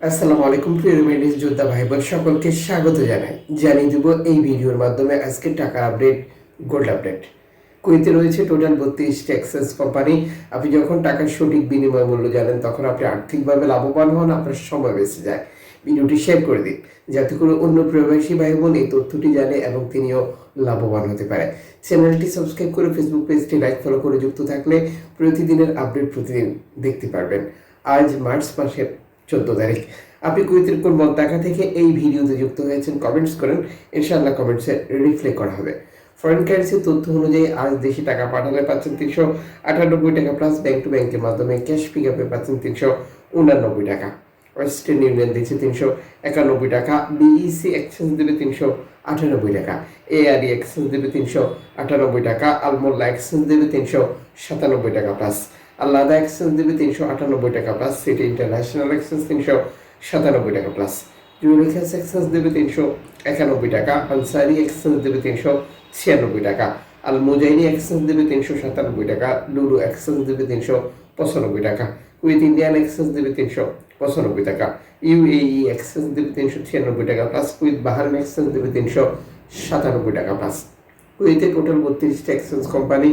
আসসালামু আলাইকুম প্রিয় রেমিটেন্স যোদ্ধা ভাই বোন সকলকে স্বাগত জানাই। জানিয়ে দেব এই ভিডিওর মাধ্যমে আজকে টাকা আপডেট, গোল্ড আপডেট। কুয়েতে রয়েছে টোটাল 32টি এক্সচেঞ্জ কোম্পানি। আপনি যখন টাকার সঠিক বিনিময় মূল্য জানেন তখন আপনি আর্থিকভাবে লাভবান হন, আপনার সময় বেঁচে যায়। ভিডিওটি শেয়ার করে দিন যাতে করে অন্য প্রবাসী ভাই বোন এই তথ্যটি জানে এবং তিনিও লাভবান হতে পারে। চ্যানেলটি সাবস্ক্রাইব করে ফেসবুক পেজটি লাইক ফলো করে যুক্ত থাকলে প্রতিদিনের আপডেট প্রতিদিন দেখতে পারবেন। আজ মার্চ মাসের 14 তারিখ। আপনি কুয়েতের কোন মন্তাকা থেকে এই ভিডিওতে যুক্ত হয়েছেন কমেন্টস করেন, ইনশাআল্লাহ কমেন্টসে রিপ্লাই করা হবে। ফরেন কারেন্সির তথ্য অনুযায়ী আজ দেশে টাকা পাঠালে পাচ্ছেন 398 টাকা প্লাস ব্যাংক টু ব্যাংকের মাধ্যমে ক্যাশ পিক আপে পাচ্ছেন 389 টাকা। ওয়েস্টার্ন ইউনিয়ন দিচ্ছে 391 টাকা, বিইসি এক্সচেঞ্জ দেবে 398 টাকা, এআরই এক্সচেঞ্জ দেবে 398 টাকা, আলমোল্লা এক্সচেঞ্জ দেবে 397 টাকা প্লাস, আল্লাদা এক্সচেঞ্জ দেবে 398 টাকা প্লাস, সিটি ইন্টারন্যাশনাল এক্সচেঞ্জ 397 টাকা প্লাস, জুরিখাস এক্সচেঞ্জ দেবে 391 টাকা, আনসারি এক্সচেঞ্জ দেবে 396 টাকা, আল মুজাইনি এক্সচেঞ্জ দেবে 397 টাকা, লুলু এক্সচেঞ্জ দেবে 395 টাকা, কুয়েত ইন্ডিয়ান এক্সচেঞ্জ দেবে 395 টাকা, ইউএই এক্সচেঞ্জ দেবে 396 টাকা প্লাস, কুয়েত বাহারাইন এক্সচেঞ্জ দেবে 397 টাকা প্লাস। কুয়েতে টোটাল 32টা এক্সচেঞ্জ কোম্পানি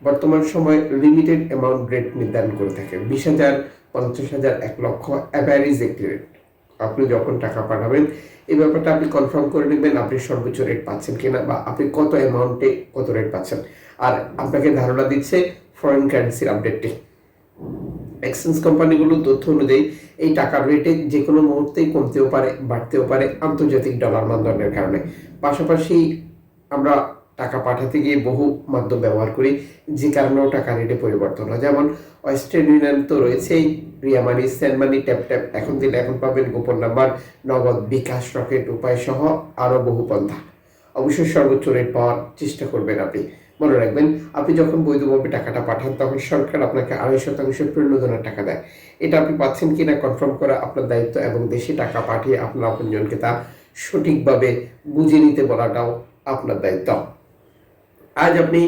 বর্তমান সময় লিমিটেড অ্যামাউন্ট রেট নির্ধারণ করে থাকে। 20,000, 50,000, 1,00,000 অ্যাভারেজ একটি রেট। আপনি যখন টাকা পাঠাবেন এই ব্যাপারটা আপনি কনফার্ম করে নেবেন আপনি সর্বোচ্চ রেট পাচ্ছেন কিনা বা আপনি কত অ্যামাউন্টে কত রেট পাচ্ছেন। আর আপনাকে ধারণা দিচ্ছে ফরেন কারেন্সির আপডেটটি। এক্সচেঞ্জ কোম্পানিগুলোর তথ্য অনুযায়ী এই টাকার রেটে যে কোনো মুহূর্তেই কমতেও পারে, বাড়তেও পারে আন্তর্জাতিক ডলার মানদণ্ডের কারণে। পাশাপাশি আমরা টাকা পাঠাতে গিয়ে বহু মাধ্যম ব্যবহার করি, যে কারণেও টাকা রেটে পরিবর্তন হয়। যেমন ওয়েস্টার্ন ইউনিয়ন তো রয়েছেই, রিয়া মানি, সেন্ড মানি, ট্যাপ ট্যাপ, এখন দিলে এখন পাবেন, গোপন নাম্বার, নগদ, বিকাশ, রকেট উপায় সহ আরও বহু পন্থা। অবশ্যই সর্বোচ্চ রেট পাওয়ার চেষ্টা করবেন আপনি। মনে রাখবেন, আপনি যখন বৈধভাবে টাকাটা পাঠান তখন সরকার আপনাকে 2.5% প্রণোদনার টাকা দেয়। এটা আপনি পাচ্ছেন কিনা কনফার্ম করা আপনার দায়িত্ব এবং দেশে টাকা পাঠিয়ে আপনার আপনজনকে তা সঠিকভাবে বুঝে নিতে বলাটাও আপনার দায়িত্ব। আজ আপনি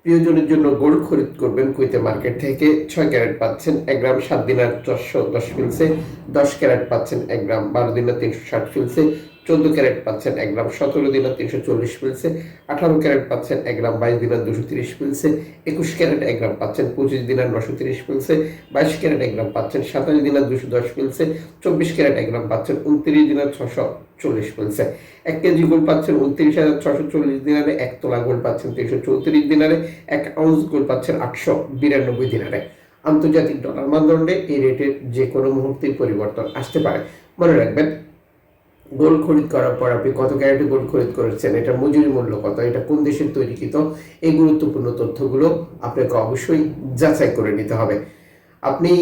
প্রিয়জনের জন্য গোল্ড খরিদ করবেন কুয়েতে মার্কেট থেকে। 6 ক্যারেট পাচ্ছেন 1 গ্রাম 7 দিনার 410 ফিলসে, 10 ক্যারেট পাচ্ছেন 1 গ্রাম 12 দিনার 360 ফিলসে, 14 ক্যারেট পাচ্ছেন 1 গ্রাম 17 দিনার 340 ফিলসে, 18 ক্যারেট পাচ্ছেন 1 গ্রাম 22 দিনার 230 ফিলসে, 21 ক্যারেট 1 গ্রাম পাচ্ছেন 25 দিনার 930 ফিলসে, 22 ক্যারেট 1 গ্রাম পাচ্ছেন 27 দিনার 210 ফিলসে, 24 ক্যারেট 1 গ্রাম পাচ্ছেন 29 দিনার 640 ফিলসে। 1 কেজি গোল্ড পাচ্ছেন 29,640 দিনারে, 1 তোলা গোল্ড পাচ্ছেন 334 দিনারে, 1 আউন্স গোল্ড পাচ্ছেন 892 দিনারে। আন্তর্জাতিক ডলার মানদণ্ডে এই রেটের যে কোনো মুহূর্তেই পরিবর্তন আসতে পারে। মনে রাখবেন, গোল্ড খরিদ করার পর আপনি কত ক্যারেটে গোল্ড খরিদ করেছেন, এটা মজুরি মূল্য কত, এটা কোন দেশের তৈরিকৃত, এই গুরুত্বপূর্ণ তথ্যগুলো আপনাকে অবশ্যই যাচাই করে নিতে হবে। আপনি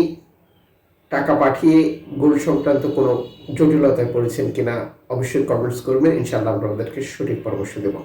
টাকা পাঠিয়ে গোল্ড সংক্রান্ত কোনো জটিলতায় পড়েছেন কিনা অবশ্যই কমেন্টস করবেন, ইনশাআল্লাহ আমরা আপনাদেরকে সঠিক পরামর্শ দেব।